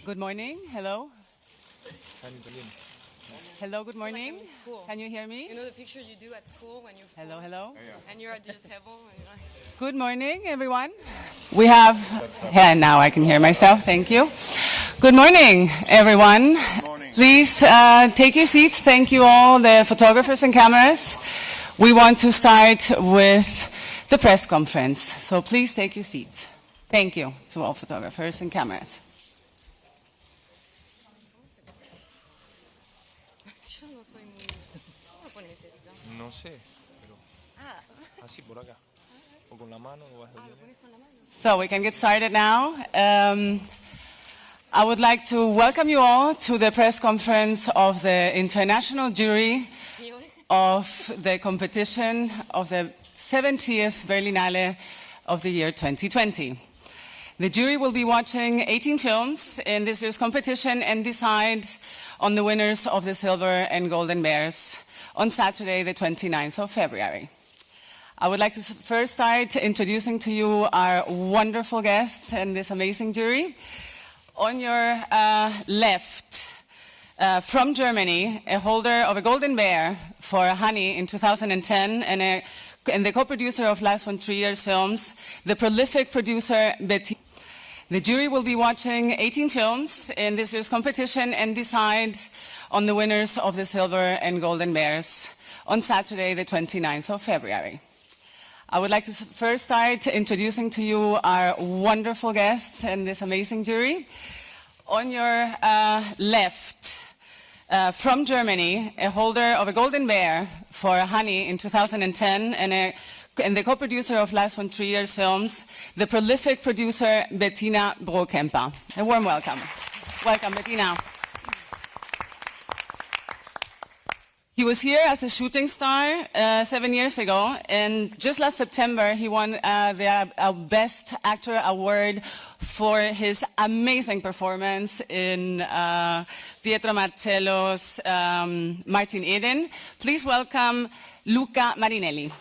Good morning. Hello. Hello, good morning. Like I'm in school. Can you hear me? You know the picture you do at school when you're Hello, hello. and you're at your table and you're like, Good morning, everyone. We have, yeah, now I can hear myself. Thank you. Good morning, everyone. Good morning. Please take your seats. Thank you all, the photographers and cameras. We want to start with the press conference. So please take your seats. Thank you to all photographers and cameras. yo no soy muy... ¿Cómo pones esto? No sé, pero así por acá. O con la mano o vas a Pones con la mano. So we can get started now. I would like to welcome you all to the press conference of the international jury of the competition of the 70th Berlinale of the year 2020. The jury will be watching 18 films in this year's competition and decide on the winners of the Silver and Golden Bears on Saturday, the 29th of February. I would like to first start introducing to you our wonderful guests and this amazing jury. On your left, from Germany, a holder of a Golden Bear for Honey in 2010 and the co-producer of Lars von Trier's films, the prolific producer Bettina. The jury will be watching 18 films in this year's competition and decide on the winners of the Silver and Golden Bears on Saturday, the 29th of February. I would like to first start introducing to you our wonderful guests and this amazing jury. On your left, from Germany, a holder of a Golden Bear for Honey in 2010 and the co-producer of Lars von Trier's films, the prolific producer Bettina Brohkemper. A warm welcome. Welcome, Bettina. He was here as a shooting star 7 years ago, and just last September he won the Best Actor Award for his amazing performance in Pietro Marcello's Martin Eden. Please welcome Luca Marinelli.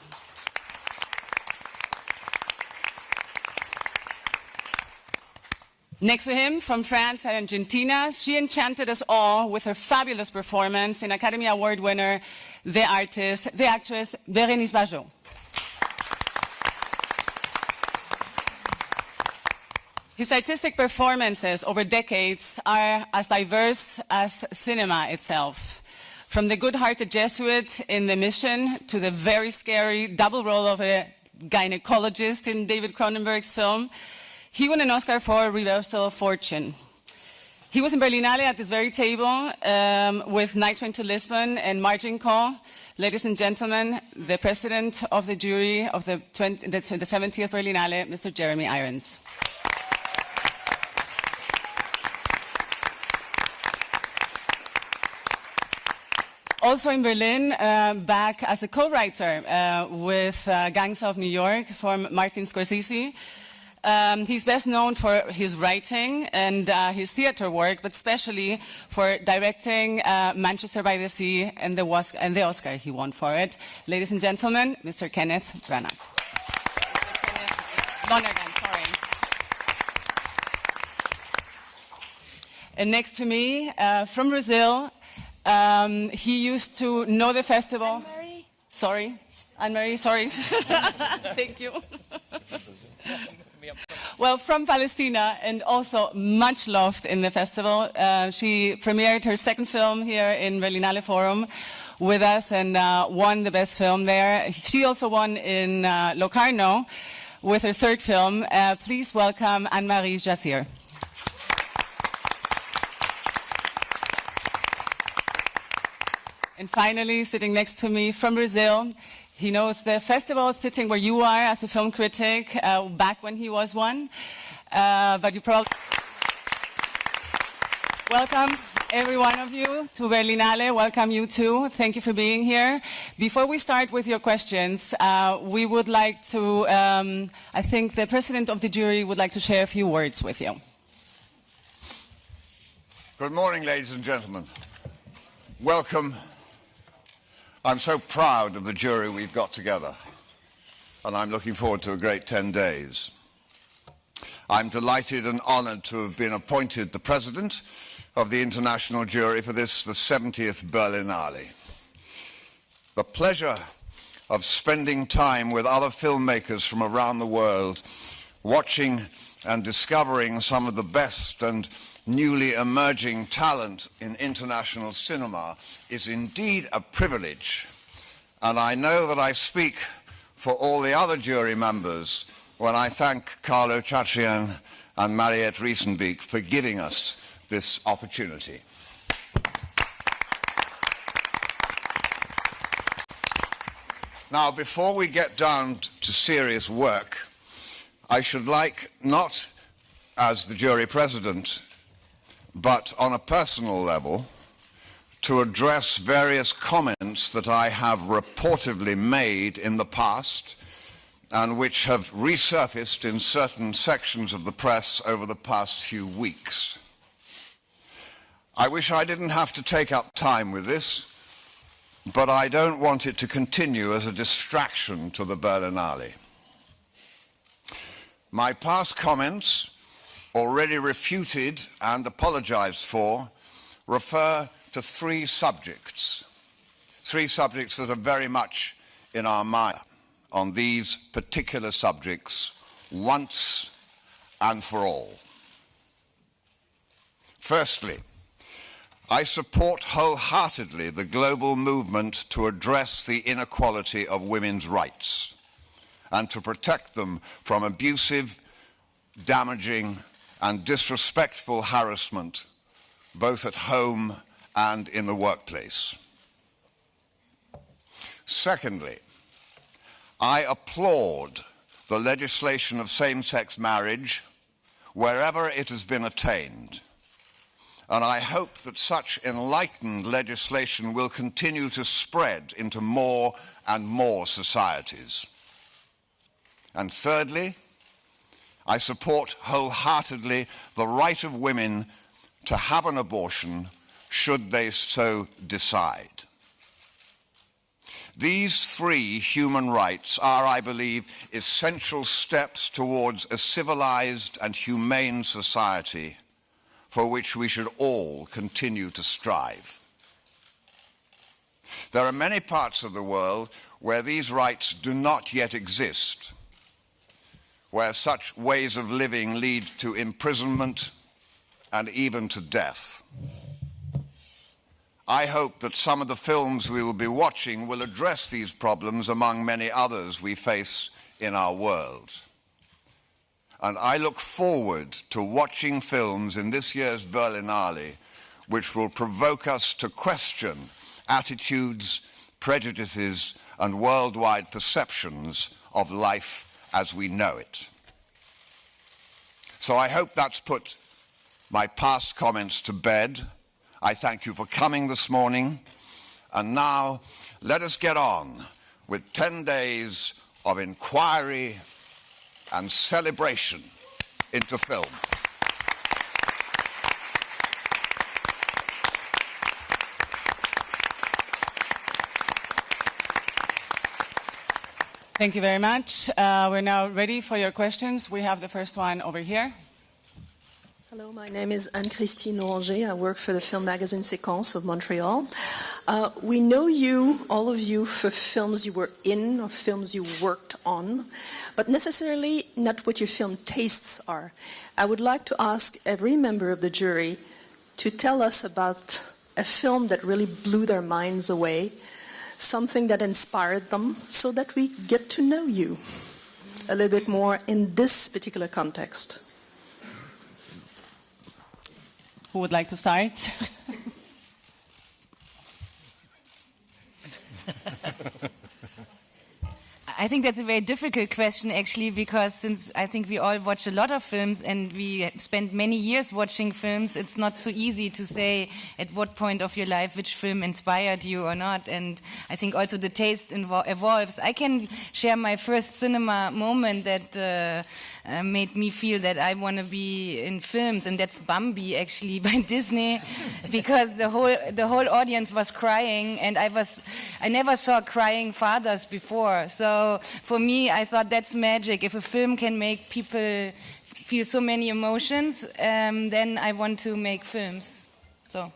Next to him, from France and Argentina, she enchanted us all with her fabulous performance in Academy Award winner, the actress Bérénice Bajot. His artistic performances over decades are as diverse as cinema itself. From the good-hearted Jesuit in The Mission to the very scary double role of a gynecologist in David Cronenberg's film, he won an Oscar for Reversal of Fortune. He was in Berlinale at this very table with Night Train to Lisbon and Margin Call. Ladies and gentlemen, the president of the jury of the 70th Berlinale, Mr. Jeremy Irons. Also in Berlin, back as a co-writer with Gangs of New York from Martin Scorsese. He's best known for his writing and his theater work, but especially for directing Manchester by the Sea and the Oscar he won for it. Ladies and gentlemen, Mr. Kenneth Branagh. Lonergan, sorry. And next to me, from Brazil, he used to know the festival. Anne-Marie. Sorry, Anne-Marie, sorry. Thank you. Well, from Palestina and also much loved in the festival. She premiered her second film here in Berlinale Forum with us and won the best film there. She also won in Locarno with her third film. Please welcome Anne-Marie Jassir. And finally, sitting next to me from Brazil, he knows the festival sitting where you are as a film critic back when he was one. But you probably... Welcome, every one of you, to Berlinale. Welcome you too. Thank you for being here. Before we start with your questions, we would like to, I think the president of the jury would like to share a few words with you. Good morning, ladies and gentlemen. Welcome. I'm so proud of the jury we've got together, and I'm looking forward to a great 10 days. I'm delighted and honoured to have been appointed the president of the international jury for this, the 70th Berlinale. The pleasure of spending time with other filmmakers from around the world, watching and discovering some of the best and newly emerging talent in international cinema is indeed a privilege. And I know that I speak for all the other jury members when I thank Carlo, Chatrian and Mariette Rissenbeek for giving us this opportunity. Now, before we get down to serious work, I should like, not as the jury president, but on a personal level, to address various comments that I have reportedly made in the past and which have resurfaced in certain sections of the press over the past few weeks. I wish I didn't have to take up time with this, but I don't want it to continue as a distraction to the Berlinale. My past comments, already refuted and apologized for, refer to three subjects that are very much in our mind on these particular subjects once and for all. Firstly, I support wholeheartedly the global movement to address the inequality of women's rights and to protect them from abusive, damaging, and disrespectful harassment, both at home and in the workplace. Secondly, I applaud the legislation of same-sex marriage wherever it has been attained, and I hope that such enlightened legislation will continue to spread into more and more societies. And thirdly, I support wholeheartedly the right of women to have an abortion should they so decide. These three human rights are, I believe, essential steps towards a civilized and humane society for which we should all continue to strive. There are many parts of the world where these rights do not yet exist, where such ways of living lead to imprisonment and even to death. I hope that some of the films we will be watching will address these problems among many others we face in our world. And I look forward to watching films in this year's Berlinale which will provoke us to question attitudes, prejudices, and worldwide perceptions of life as we know it. So I hope that's put my past comments to bed. I thank you for coming this morning. And now let us get on with 10 days of inquiry and celebration into film. Thank you very much. We're now ready for your questions. We have the first one over here. Hello, my name is Anne-Christine Oranger. I work for the film magazine Séquence of Montreal. We know you, all of you, for films you were in or films you worked on, but necessarily not what your film tastes are. I would like to ask every member of the jury to tell us about a film that really blew their minds away, something that inspired them, so that we get to know you a little bit more in this particular context. Who would like to start? I think that's a very difficult question, actually, because since I think we all watch a lot of films and we spend many years watching films, it's not so easy to say at what point of your life which film inspired you or not. And I think also the taste evolves. I can share my first cinema moment that made me feel that I want to be in films, and that's Bambi, actually, by Disney, because the whole audience was crying, and I never saw crying fathers before. So for me, I thought that's magic. If a film can make people feel so many emotions, then I want to make films. So,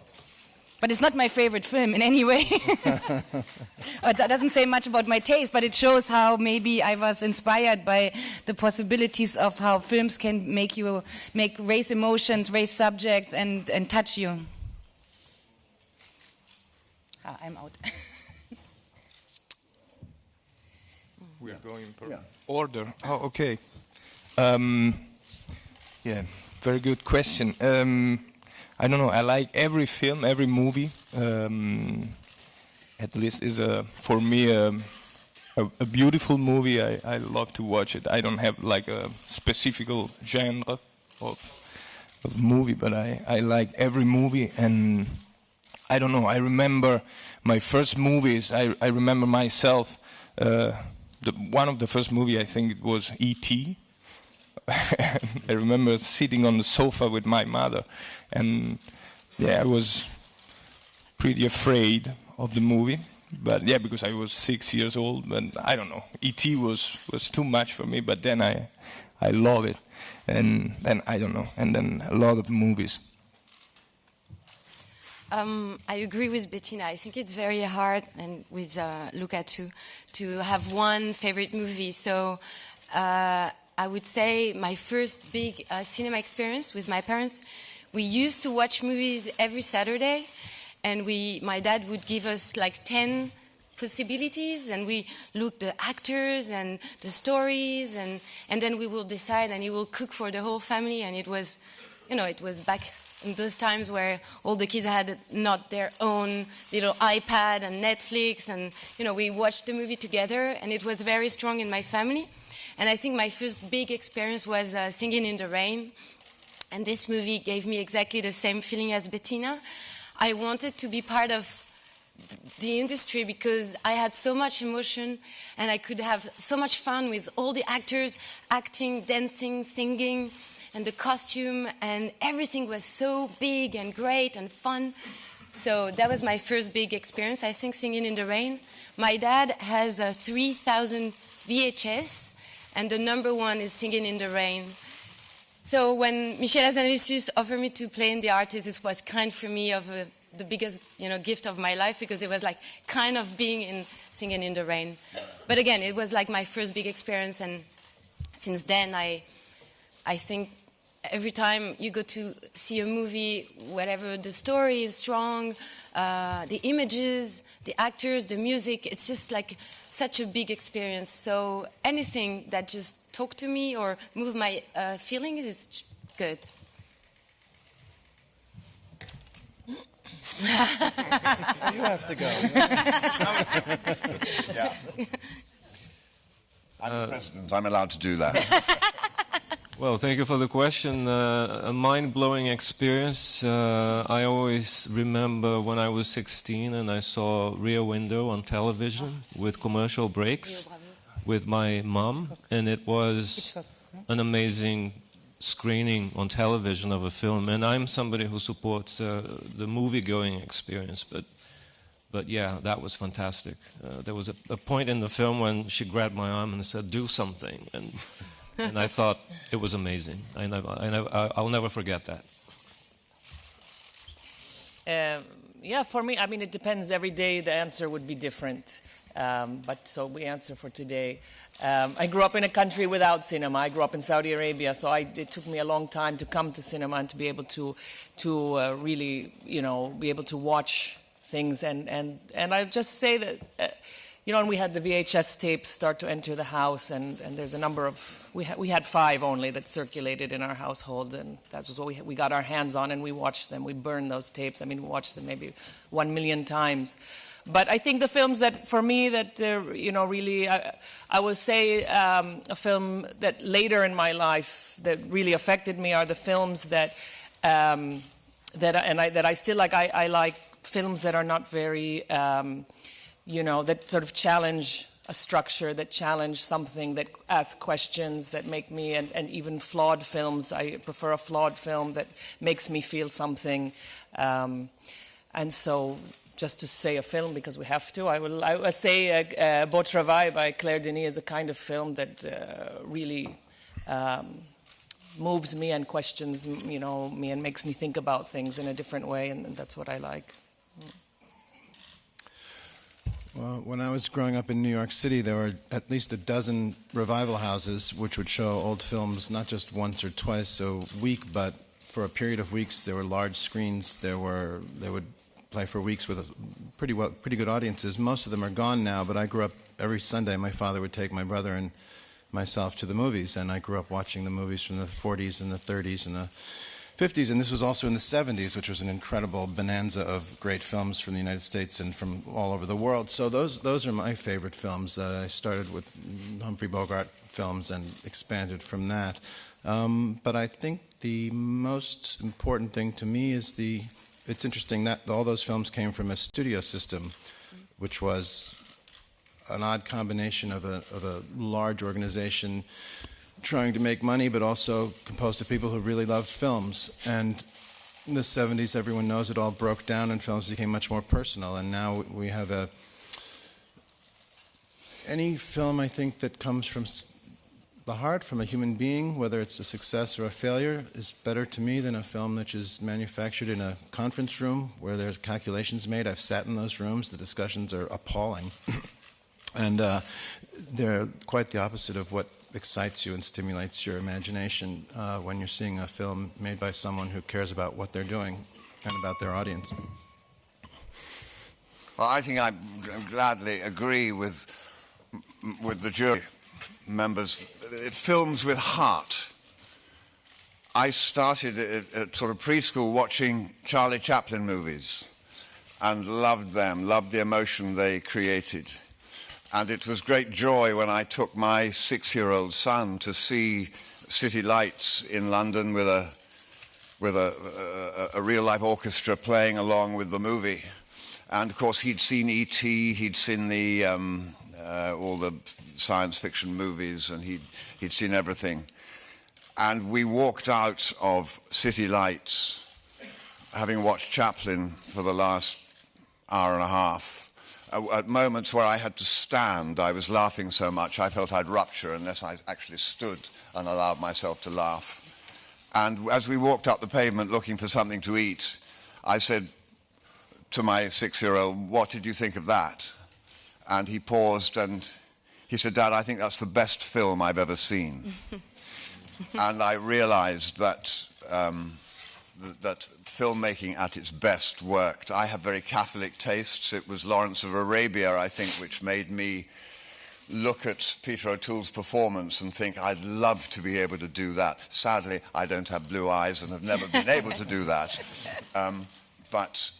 but it's not my favorite film in any way. But that doesn't say much about my taste, but it shows how maybe I was inspired by the possibilities of how films can raise emotions, raise subjects, and touch you. I'm out. We're going per order. Oh, okay. Yeah, very good question. I don't know. I like every film, every movie. At least is for me a beautiful movie. I love to watch it. I don't have like a specific genre of movie, but I like every movie. And I don't know. I remember my first movies. I remember myself. One of the first movie, I think it was E.T. I remember sitting on the sofa with my mother, and yeah, I was pretty afraid of the movie, but yeah, because I was 6 years old. But I don't know, E.T. was too much for me. But then I love it, and then I don't know, and then a lot of movies. I agree with Bettina. I think it's very hard, and with Luca too, to have one favorite movie. So I would say my first big cinema experience with my parents, we used to watch movies every Saturday, and my dad would give us like 10 possibilities, and we looked the actors and the stories, and then we will decide, and he will cook for the whole family. And it was, it was back in those times where all the kids had not their own little iPad and Netflix, and we watched the movie together, and it was very strong in my family. And I think my first big experience was Singing in the Rain, and this movie gave me exactly the same feeling as Bettina. I wanted to be part of the industry because I had so much emotion, and I could have so much fun with all the actors acting, dancing, singing, and the costume, and everything was so big and great and fun. So that was my first big experience, I think, Singing in the Rain. My dad has 3,000 VHS, and the number one is Singing in the Rain. So when Michel Hazanavicius offered me to play in The Artist, it was kind for me of the biggest gift of my life, because it was like kind of being in Singing in the Rain. But again, it was like my first big experience, and since then I think every time you go to see a movie, whatever the story is strong, the images, the actors, the music, it's just like such a big experience. So anything that just talk to me or move my feelings is good. You have to go. Yeah. I'm the president. I'm allowed to do that. Well, thank you for the question. A mind-blowing experience. I always remember when I was 16 and I saw Rear Window on television with commercial breaks with my mom, and it was an amazing screening on television of a film. And I'm somebody who supports the movie-going experience, but yeah, that was fantastic. There was a point in the film when she grabbed my arm and said, "Do something," and I thought it was amazing. I'll never forget that. Yeah, for me, I mean, it depends. Every day the answer would be different. But so we answer for today. I grew up in a country without cinema. I grew up in Saudi Arabia, so it took me a long time to come to cinema and to be able to really, be able to watch things. And I just say that, and we had the VHS tapes start to enter the house, and there's a number of, we had 5 only that circulated in our household, and that was what we got our hands on, and we watched them. We burned those tapes. I mean, we watched them maybe 1 million times. But I think the films that, for me, that, really, I will say a film that later in my life that really affected me are the films that I still like. I like films that are not very, that sort of challenge a structure, that challenge something, that ask questions, that make me, and even flawed films. I prefer a flawed film that makes me feel something. And so, just to say a film, because we have to, I will say Beau Travail by Claire Denis is a kind of film that really moves me and questions, me and makes me think about things in a different way, and that's what I like. Well, when I was growing up in New York City, there were at least a dozen revival houses which would show old films not just once or twice a week, but for a period of weeks. There were large screens. They would play for weeks with pretty good audiences. Most of them are gone now, but I grew up every Sunday. My father would take my brother and myself to the movies, and I grew up watching the movies from the 40s and the 30s and the 50s, and this was also in the 70s, which was an incredible bonanza of great films from the United States and from all over the world. So those are my favorite films. I started with Humphrey Bogart films and expanded from that. But I think the most important thing to me is it's interesting that all those films came from a studio system, which was an odd combination of a large organization trying to make money, but also composed of people who really loved films. And in the 70s, everyone knows it all broke down and films became much more personal. And now we have any film, I think, that comes from the heart, from a human being, whether it's a success or a failure, is better to me than a film which is manufactured in a conference room where there's calculations made. I've sat in those rooms. The discussions are appalling. And they're quite the opposite of what excites you and stimulates your imagination when you're seeing a film made by someone who cares about what they're doing and about their audience. Well, I think I gladly agree with the jury members. Films with heart. I started at sort of preschool watching Charlie Chaplin movies and loved them, loved the emotion they created. And it was great joy when I took my 6-year-old son to see City Lights in London with a real-life orchestra playing along with the movie. And of course, he'd seen E.T., he'd seen all the science fiction movies, and he'd seen everything. And we walked out of City Lights, having watched Chaplin for the last hour and a half. At moments where I had to stand, I was laughing so much I felt I'd rupture unless I actually stood and allowed myself to laugh. And as we walked up the pavement looking for something to eat, I said to my 6-year-old, "What did you think of that?" And he paused and he said, "Dad, I think that's the best film I've ever seen." And I realized that that filmmaking at its best worked. I have very Catholic tastes. It was Lawrence of Arabia, I think, which made me look at Peter O'Toole's performance and think, I'd love to be able to do that. Sadly, I don't have blue eyes and have never been able to do that. But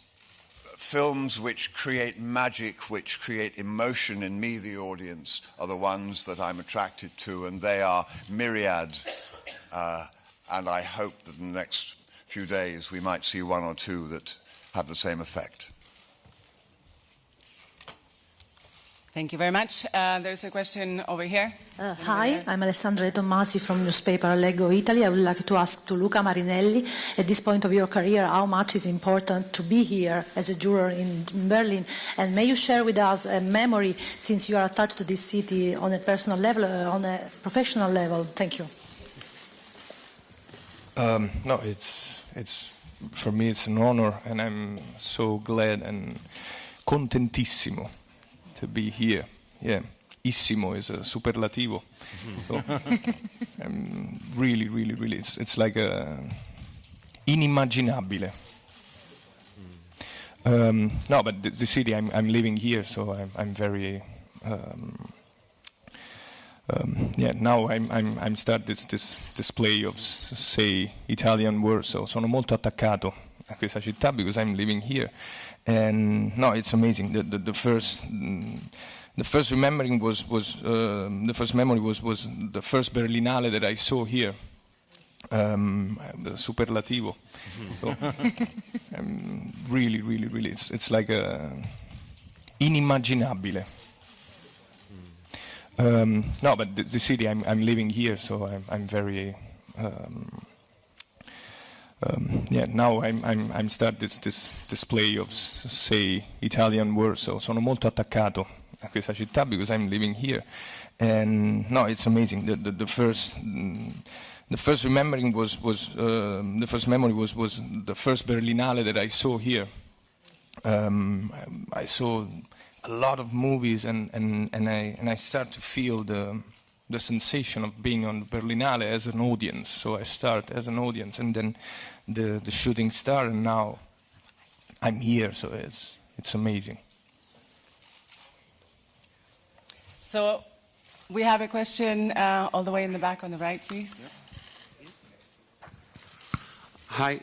films which create magic, which create emotion in me, the audience, are the ones that I'm attracted to, and they are myriad. And I hope that in the next few days we might see one or two that have the same effect. Thank you very much. There's a question over here. Hi, I'm Alessandra Tommasi from newspaper Leggo Italy. I would like to ask to Luca Marinelli, at this point of your career, how much is important to be here as a juror in Berlin? And may you share with us a memory, since you are attached to this city on a personal level, on a professional level? Thank you. No, it's for me it's an honor, and I'm so glad and contentissimo to be here. Yeah, issimo is a superlativo. So I'm really, it's like a inimmaginabile. No, but the city I'm living here, so I'm very. Now I'm start this display of, say, Italian words. So sono molto attaccato a questa città because I'm living here, and no, it's amazing. The first remembering was the first memory was the first Berlinale that I saw here, the superlativo. So I'm really it's like a inimmaginabile. No, but the city I'm living here, so I'm very. Now I'm start this display of, say, Italian words. So sono molto attaccato a questa città because I'm living here, and no, it's amazing. The the first remembering was the first memory was the first Berlinale that I saw here. I saw a lot of movies, and I start to feel the sensation of being on Berlinale as an audience. So I start as an audience, and then the shooting star, and now I'm here. So it's amazing. So we have a question all the way in the back on the right, please. Yeah. Hi,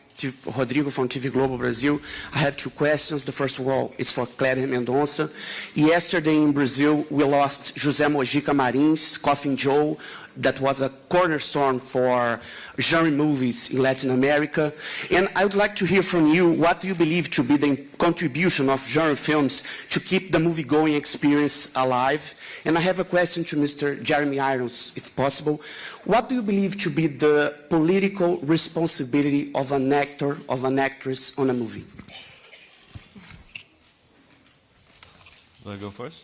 Rodrigo from TV Globo Brazil. I have two questions. The first of all, it's for Clélia Mendonça. Yesterday in Brazil, we lost José Mojica Marins, Coffin Joe, that was a cornerstone for genre movies in Latin America. And I would like to hear from you, what do you believe to be the contribution of genre films to keep the movie-going experience alive? And I have a question to Mr. Jeremy Irons, if possible. What do you believe to be the political responsibility of an actor, of an actress on a movie? Will I go first?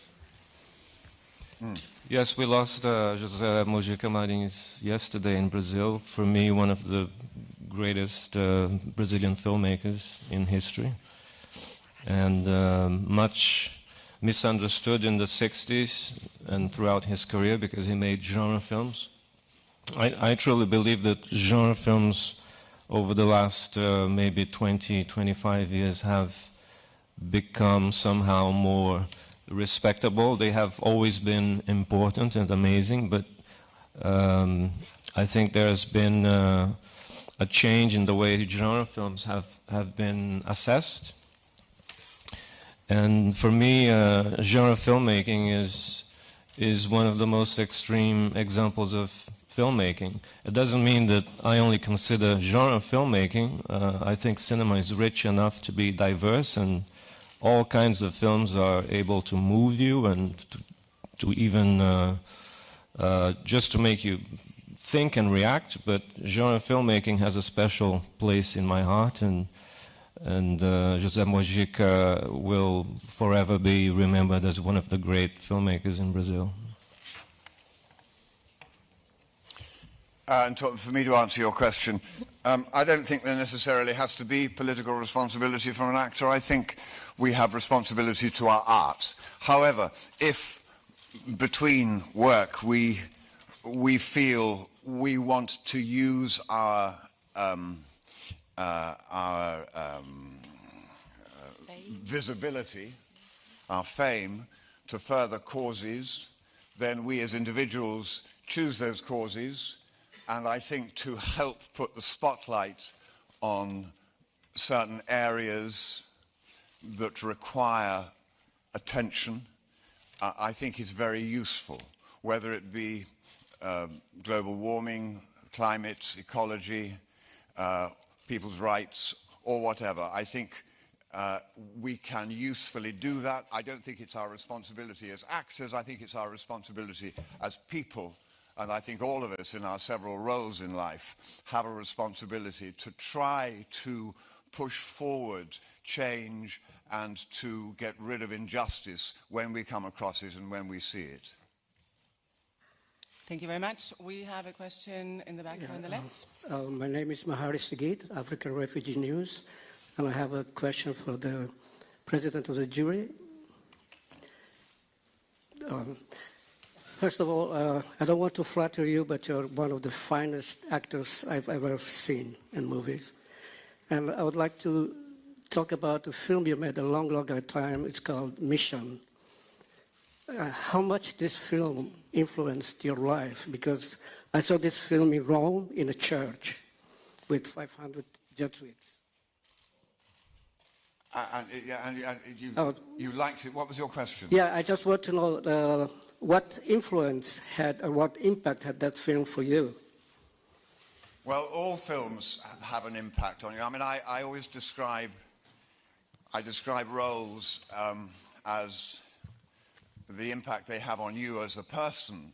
Yes, we lost José Mojica Marins yesterday in Brazil. For me, one of the greatest Brazilian filmmakers in history, and much misunderstood in the 60s and throughout his career because he made genre films. I truly believe that genre films over the last maybe 20, 25 years have become somehow more respectable. They have always been important and amazing, but I think there has been a change in the way genre films have been assessed. And for me, genre filmmaking is one of the most extreme examples of filmmaking. It doesn't mean that I only consider genre filmmaking. I think cinema is rich enough to be diverse, and all kinds of films are able to move you and to even just to make you think and react. But genre filmmaking has a special place in my heart, and José Mojica will forever be remembered as one of the great filmmakers in Brazil. And for me to answer your question, I don't think there necessarily has to be political responsibility for an actor. I think we have responsibility to our art. However, if between work we feel we want to use our visibility, our fame, to further causes, then we as individuals choose those causes, and I think to help put the spotlight on certain areas that require attention, I think is very useful, whether it be global warming, climate, ecology, people's rights, or whatever. I think we can usefully do that. I don't think it's our responsibility as actors. I think it's our responsibility as people. And I think all of us in our several roles in life have a responsibility to try to push forward change and to get rid of injustice when we come across it and when we see it. Thank you very much. We have a question in the back here on the left. My name is Mahari Sigit, African Refugee News, and I have a question for the president of the jury. First of all, I don't want to flatter you, but you're one of the finest actors I've ever seen in movies. And I would like to talk about a film you made a long, long time. It's called Mission. How much this film influenced your life? Because I saw this film in Rome in a church with 500 Jesuits. You liked it. What was your question? Yeah, I just want to know what influence had or what impact had that film for you? Well, all films have an impact on you. I mean, I always describe roles as the impact they have on you as a person,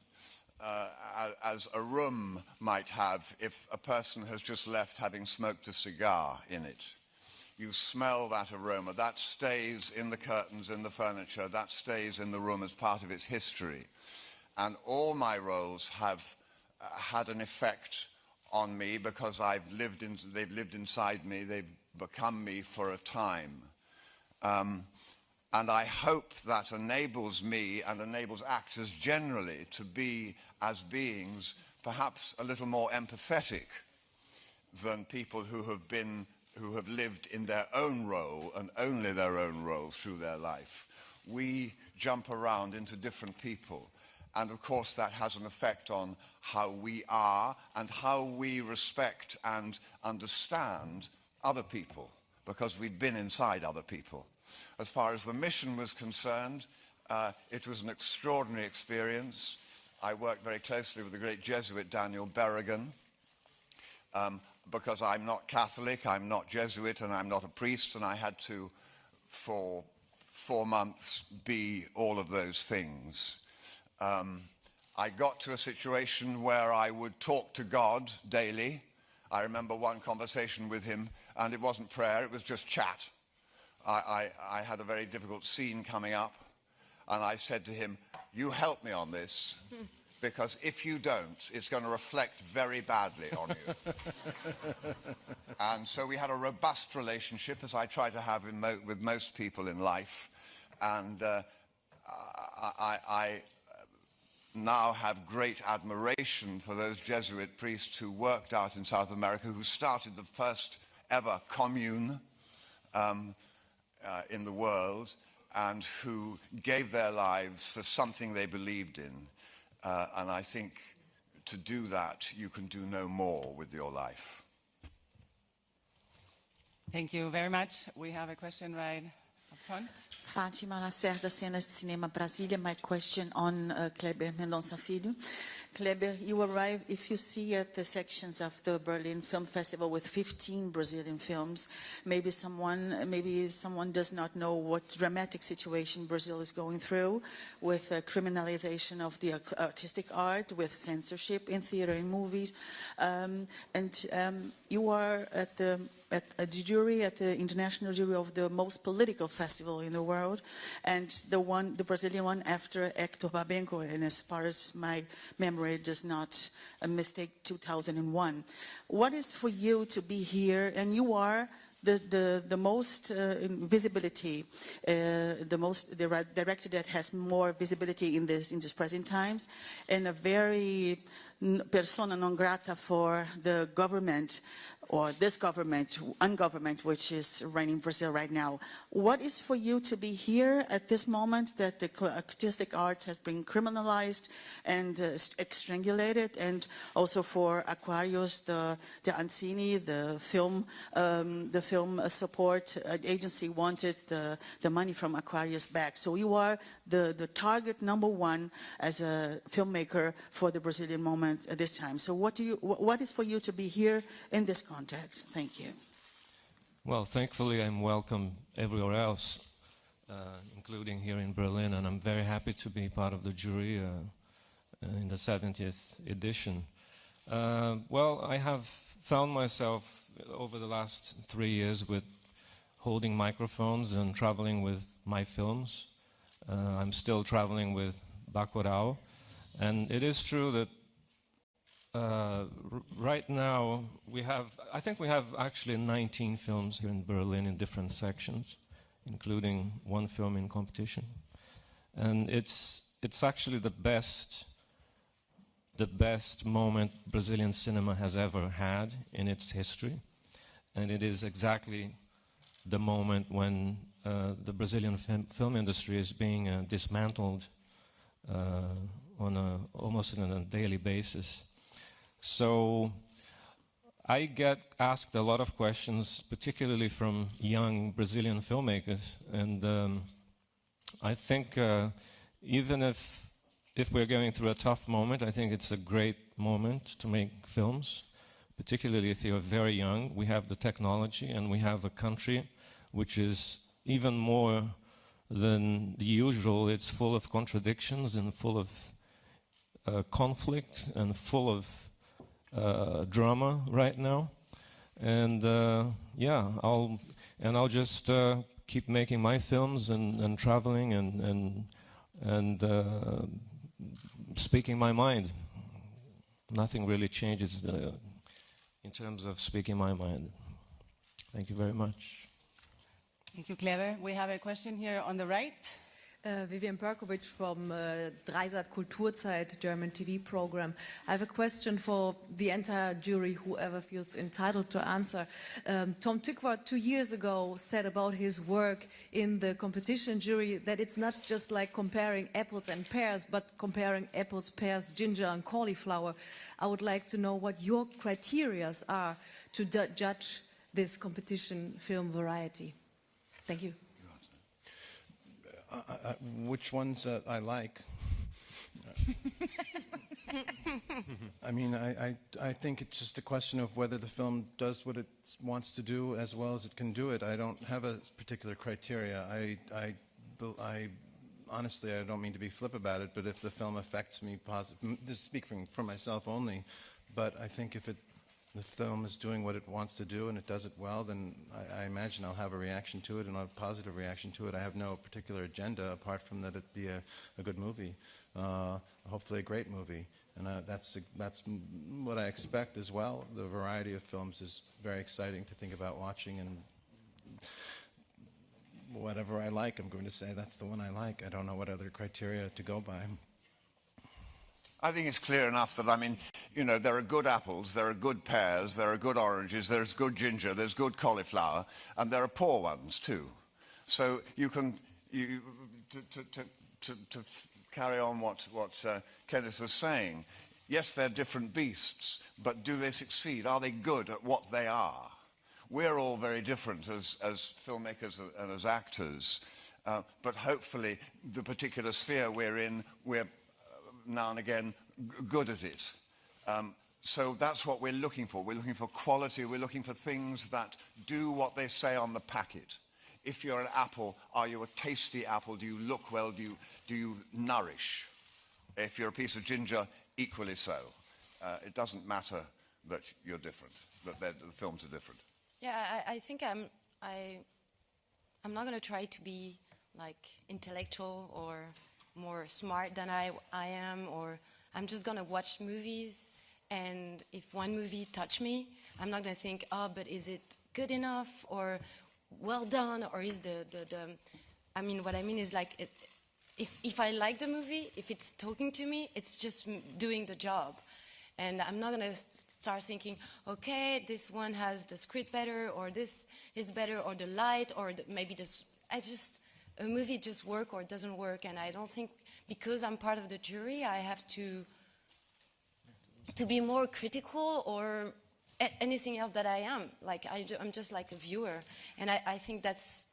as a room might have if a person has just left having smoked a cigar in it. You smell that aroma. That stays in the curtains, in the furniture. That stays in the room as part of its history. And all my roles have had an effect on me because they've lived inside me, they've become me for a time. And I hope that enables me and enables actors generally to be, as beings, perhaps a little more empathetic than people who have lived in their own role and only their own role through their life. We jump around into different people, and of course that has an effect on how we are and how we respect and understand other people, because we've been inside other people. As far as the mission was concerned, it was an extraordinary experience. I worked very closely with the great Jesuit Daniel Berrigan, because I'm not Catholic, I'm not Jesuit, and I'm not a priest, and I had to, for 4 months, be all of those things. I got to a situation where I would talk to God daily. I remember one conversation with him, and it wasn't prayer, it was just chat. I had a very difficult scene coming up, and I said to him, you help me on this, because if you don't, it's going to reflect very badly on you. And so we had a robust relationship, as I try to have with most people in life, and I now have great admiration for those Jesuit priests who worked out in South America, who started the first ever commune in the world, and who gave their lives for something they believed in. And I think to do that, you can do no more with your life. Thank you very much. We have a question right up front. Fátima Lacerda, Cenas de Cinema Brasília. My question on Kleber Mendonça Filho. Kleber, you arrive, if you see at the sections of the Berlin Film Festival with 15 Brazilian films, maybe someone does not know what dramatic situation Brazil is going through with criminalization of the artistic art, with censorship in theater and movies. You are at the jury, at the international jury of the most political festival in the world, and the Brazilian one after Hector Babenco, and as far as my memory does not mistake, 2001. What is for you to be here, and you are the most visibility, the director that has more visibility in this present times, and a very persona non grata for the government, or this government, ungovernment, which is running Brazil right now. What is for you to be here at this moment that the artistic arts has been criminalized and strangulated, and also for Aquarius, the Ancini, the film support agency wanted the money from Aquarius back. So you are the target number one as a filmmaker for the Brazilian moment at this time. So what is for you to be here in this context? Thank you. Well, thankfully I'm welcome everywhere else, including here in Berlin, and I'm very happy to be part of the jury in the 70th edition. Well, I have found myself over the last 3 years with holding microphones and traveling with my films. I'm still traveling with Bacurau, and it is true that right now I think we have actually 19 films here in Berlin in different sections, including one film in competition. And it's actually the best moment Brazilian cinema has ever had in its history. And it is exactly the moment when the Brazilian film industry is being dismantled almost on a daily basis. So I get asked a lot of questions, particularly from young Brazilian filmmakers, and I think even if we're going through a tough moment, I think it's a great moment to make films, particularly if you're very young. We have the technology, and we have a country which is even more than the usual. It's full of contradictions and full of conflict and full of drama right now, and yeah, I'll just keep making my films and traveling and speaking my mind. Nothing really changes in terms of speaking my mind. Thank you very much. Thank you, Clever. We have a question here on the right. Vivian Perkovic from Dreisat Kulturzeit German TV program. I have a question for the entire jury, whoever feels entitled to answer. Tom Tykwer 2 years ago said about his work in the competition jury that it's not just like comparing apples and pears, but comparing apples, pears, ginger and cauliflower. I would like to know what your criteria are to judge this competition film variety. Thank you. Which ones I like? I mean, I think it's just a question of whether the film does what it wants to do as well as it can do it. I don't have a particular criteria. I honestly, I don't mean to be flip about it, but if the film affects me positively, this is speaking for myself only, but I think if the film is doing what it wants to do and it does it well, then I imagine I'll have a reaction to it and a positive reaction to it. I have no particular agenda apart from that it be a good movie, hopefully a great movie. And that's what I expect as well. The variety of films is very exciting to think about watching, and whatever I like, I'm going to say that's the one I like. I don't know what other criteria to go by. I think it's clear enough that, I mean, you know, there are good apples, there are good pears, there are good oranges, there's good ginger, there's good cauliflower, and there are poor ones too. So you can, to carry on what Kenneth was saying, yes, they're different beasts, but do they succeed? Are they good at what they are? We're all very different as filmmakers and as actors, but hopefully the particular sphere we're in, we're now and again good at it. So that's what we're looking for. We're looking for quality. We're looking for things that do what they say on the packet. If you're an apple, are you a tasty apple? Do you look well? Do you nourish? If you're a piece of ginger, equally so. It doesn't matter that you're different, that the films are different. Yeah, I think I'm not going to try to be like intellectual or more smart than I am, or I'm just gonna watch movies, and if one movie touched me, I'm not gonna think, oh, but is it good enough or well done, or is I mean, what I mean is like, if I like the movie, if it's talking to me, it's just doing the job. And I'm not gonna start thinking, okay, this one has the script better, or this is better, or the light, or maybe a movie just works or doesn't work, and I don't think because I'm part of the jury I have to be more critical or anything else that I am. Like I'm just like a viewer, and I think that's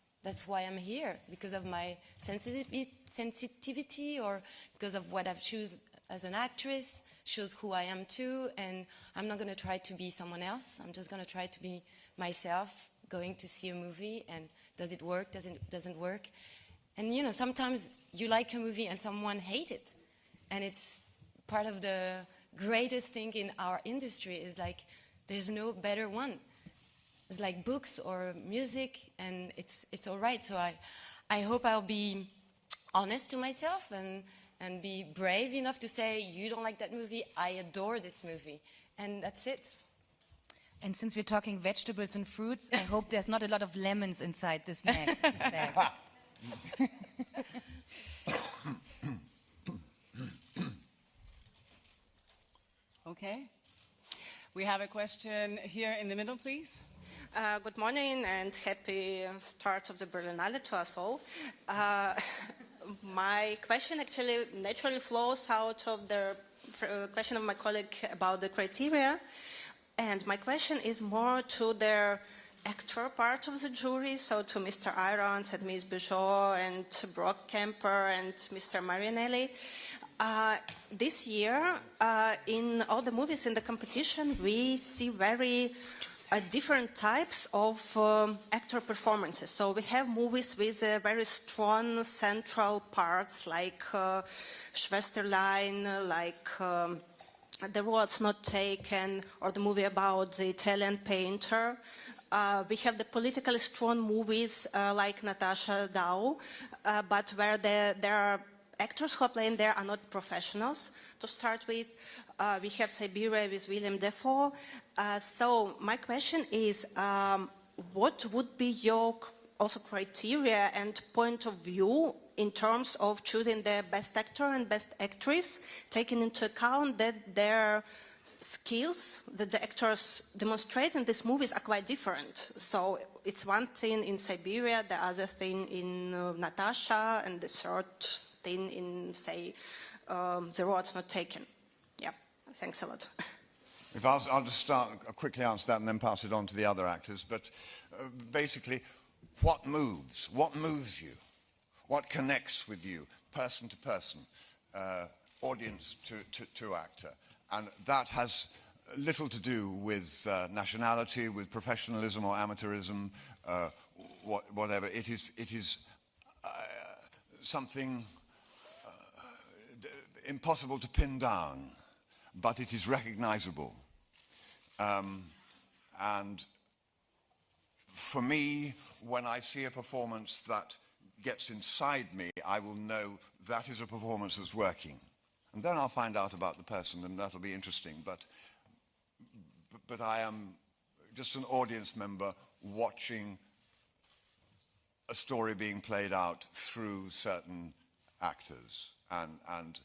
why I'm here, because of my sensitivity or because of what I've chosen as an actress, shows who I am too, and I'm not going to try to be someone else. I'm just going to try to be myself, going to see a movie, and does it work, doesn't work? And you know, sometimes you like a movie and someone hates it. And it's part of the greatest thing in our industry is like, there's no better one. It's like books or music, and it's all right. So I hope I'll be honest to myself and be brave enough to say, you don't like that movie, I adore this movie. And that's it. And since we're talking vegetables and fruits, I hope there's not a lot of lemons inside this bag. Okay. We have a question here in the middle, please. Good morning and happy start of the Berlinale to us all. My question actually naturally flows out of the question of my colleague about the criteria. And my question is more to the actor part of the jury, so to Mr. Irons and Ms. Bijot and Brock Kemper and Mr. Marinelli. This year, in all the movies in the competition, we see very different types of actor performances. So we have movies with very strong central parts like Schwesterlein, like The Road's Not Taken, or the movie about the Italian painter. We have the politically strong movies like Natasha Dow, but where there are actors who are playing there are not professionals. To start with, we have Siberia with William Dafoe. So my question is, what would be your also criteria and point of view in terms of choosing the best actor and best actress, taking into account that their skills that the actors demonstrate in these movies are quite different. So it's one thing in Siberia, the other thing in Natasha, and the third thing in, say, The Road's Not Taken. Yeah, thanks a lot. If I'll just start quickly answer that and then pass it on to the other actors. But basically, what moves? What moves you? What connects with you, person to person, audience to actor? And that has little to do with nationality, with professionalism or amateurism, whatever. It is something impossible to pin down, but it is recognizable. And for me, when I see a performance that gets inside me, I will know that is a performance that's working. And then I'll find out about the person, and that'll be interesting. But I am just an audience member watching a story being played out through certain actors. And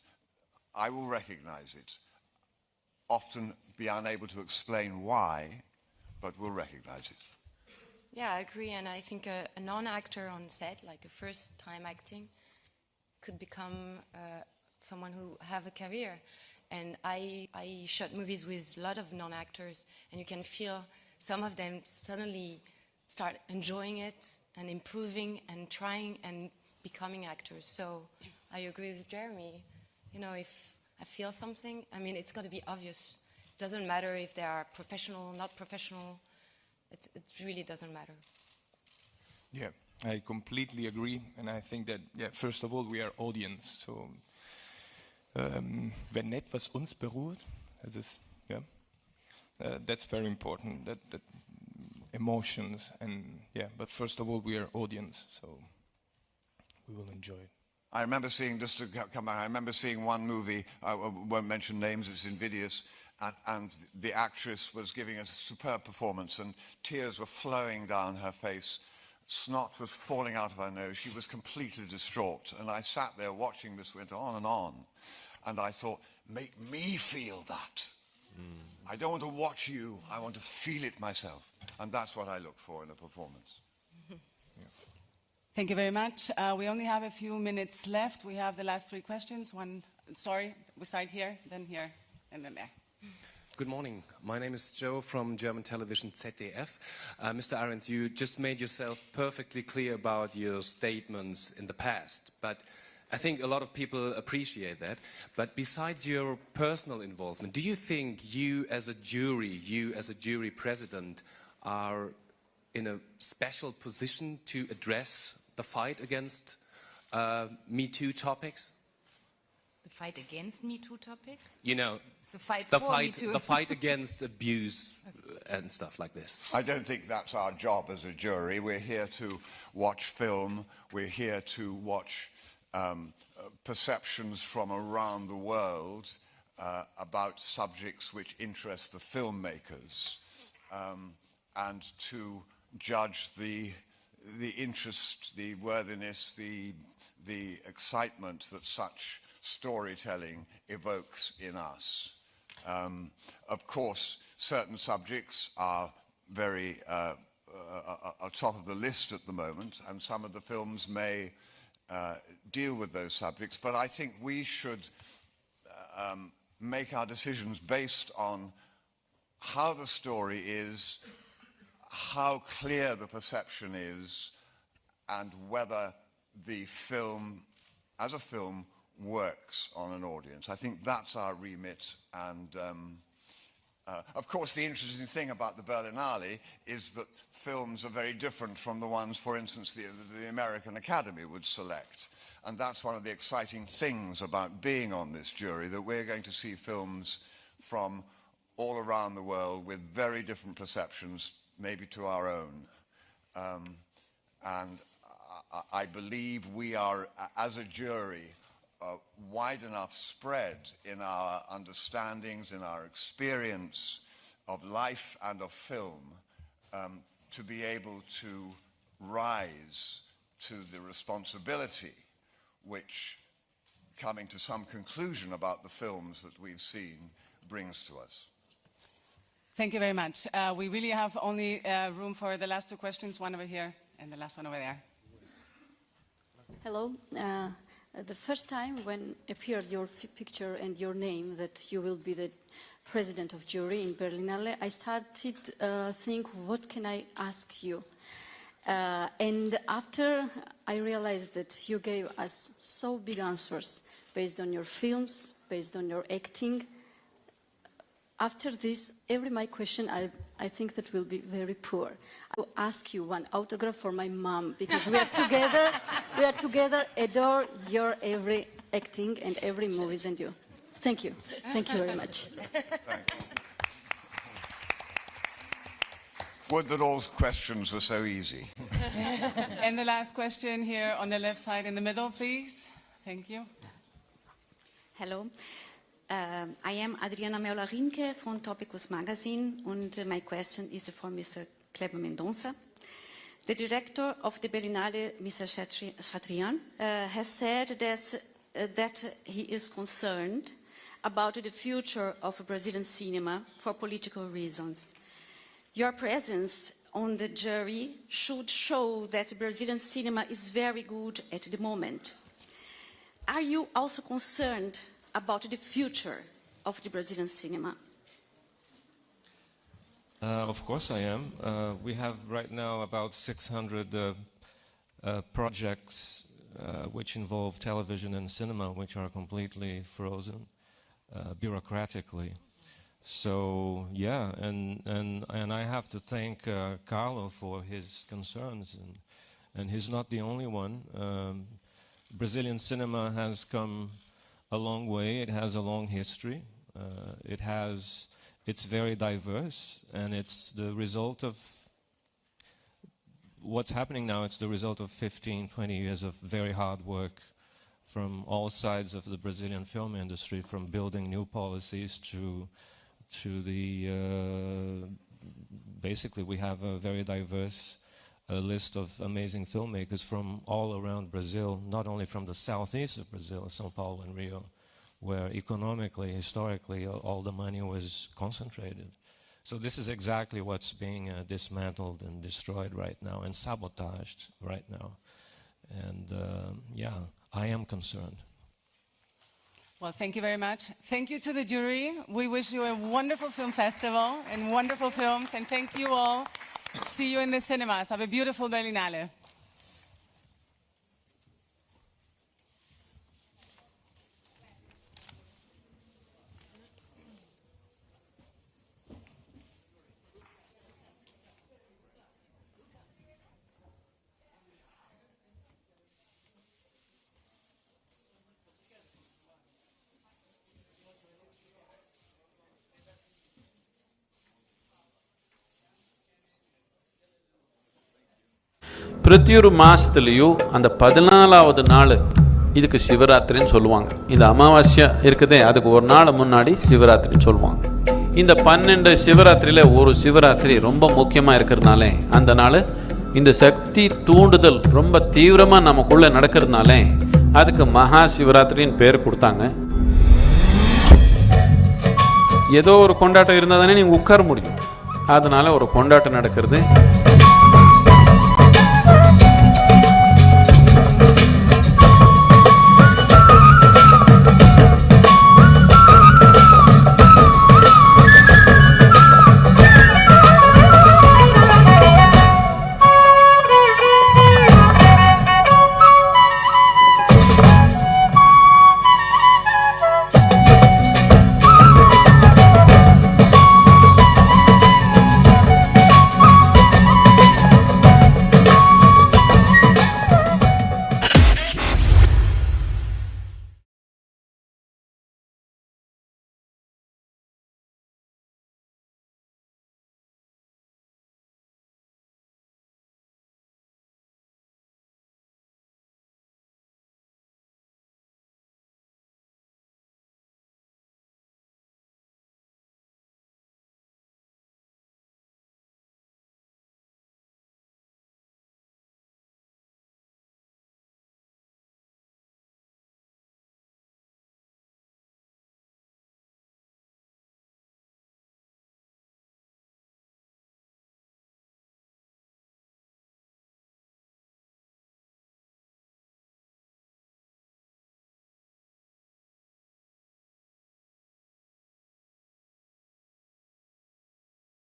I will recognize it. Often be unable to explain why, but will recognize it. Yeah, I agree. And I think a non-actor on set, like a first-time acting, could become someone who have a career. And I shot movies with a lot of non-actors, and you can feel some of them suddenly start enjoying it and improving and trying and becoming actors. So I agree with Jeremy. You know, if I feel something, I mean, it's got to be obvious. It doesn't matter if they are professional, not professional. It really doesn't matter. Yeah, I completely agree. And I think that, yeah, first of all, we are audience. So, wenn etwas uns berührt, that's very important. That emotions and, yeah, but first of all, we are audience. So we will enjoy it. I remember seeing, just to come back, I remember seeing one movie, I won't mention names, it's invidious, and the actress was giving a superb performance and tears were flowing down her face, snot was falling out of her nose, she was completely distraught, and I sat there watching this went on, and I thought, make me feel that. I don't want to watch you, I want to feel it myself, and that's what I look for in a performance. Thank you very much. We only have a few minutes left. We have the last three questions. One, sorry, we start here, then here, and then there. Good morning. My name is Joe from German television ZDF. Mr. Ahrens, you just made yourself perfectly clear about your statements in the past, but I think a lot of people appreciate that. But besides your personal involvement, do you think you as a jury president, are in a special position to address the fight against Me Too topics? The fight against Me Too topics? You know, the fight for Me Too. The fight against abuse and stuff like this. I don't think that's our job as a jury. We're here to watch film. We're here to watch perceptions from around the world about subjects which interest the filmmakers, and to judge the interest, the worthiness, the excitement that such storytelling evokes in us. Of course, certain subjects are very are top of the list at the moment, and some of the films may deal with those subjects, but I think we should make our decisions based on how the story is, how clear the perception is, and whether the film, as a film, works on an audience. I think that's our remit, and of course the interesting thing about the Berlinale is that films are very different from the ones, for instance, the American Academy would select. And that's one of the exciting things about being on this jury, that we're going to see films from all around the world with very different perceptions, maybe to our own. And I believe we are, as a jury, wide enough spread in our understandings, in our experience of life and of film, to be able to rise to the responsibility which coming to some conclusion about the films that we've seen brings to us. Thank you very much. We really have only room for the last two questions, one over here and the last one over there. Hello. The first time when appeared your picture and your name that you will be the president of jury in Berlinale, I started think, what can I ask you? And after I realized that you gave us so big answers based on your films, based on your acting. After this, my question, I think that will be very poor. I will ask you one autograph for my mom, because we are together, adore your every acting and every movies and you. Thank you. Thank you very much. Would that all questions were so easy. And the last question here on the left side in the middle, please. Thank you. Hello. I am Adriana Meola-Rinke from Topicus Magazine, and my question is for Mr. Kleber Mendonça. The director of the Berlinale, Mr. Chatrian, has said that he is concerned about the future of Brazilian cinema for political reasons. Your presence on the jury should show that Brazilian cinema is very good at the moment. Are you also concerned about the future of the Brazilian cinema? Of course I am. We have right now about 600 projects which involve television and cinema, which are completely frozen bureaucratically. So yeah, and I have to thank Carlo for his concerns, and he's not the only one. Brazilian cinema has come a long way. It has a long history. It's very diverse, and it's the result of what's happening now. It's the result of 15, 20 years of very hard work from all sides of the Brazilian film industry, from building new policies to the basically we have a very diverse list of amazing filmmakers from all around Brazil, not only from the southeast of Brazil, São Paulo and Rio, where economically, historically, all the money was concentrated. So this is exactly what's being dismantled and destroyed right now and sabotaged right now. And yeah, I am concerned. Well, thank you very much. Thank you to the jury. We wish you a wonderful film festival and wonderful films, and thank you all. See you in the cinemas. Have a beautiful Berlinale. பிரதியொரு மாதத்துலேயும் அந்த 14வது நாள் இதுக்கு சிவராத்திரின்னு சொல்லுவாங்க. இந்த அமாவாஸ்யா இருக்குதே, அதுக்கு ஒரு நாள் முன்னாடி சிவராத்திரின்னு சொல்லுவாங்க. இந்த 12 சிவராத்திரியில் ஒரு சிவராத்திரி ரொம்ப முக்கியமாக இருக்கிறதுனாலே அந்த நாள் இந்த சக்தி தூண்டுதல் ரொம்ப தீவிரமாக நமக்குள்ளே நடக்கிறதுனாலே அதுக்கு மகா சிவராத்திரின்னு பேர் கொடுத்தாங்க. ஏதோ ஒரு கொண்டாட்டம் இருந்தால் தானே நீங்கள் உட்கார முடியும். அதனால் ஒரு கொண்டாட்டம் நடக்கிறது.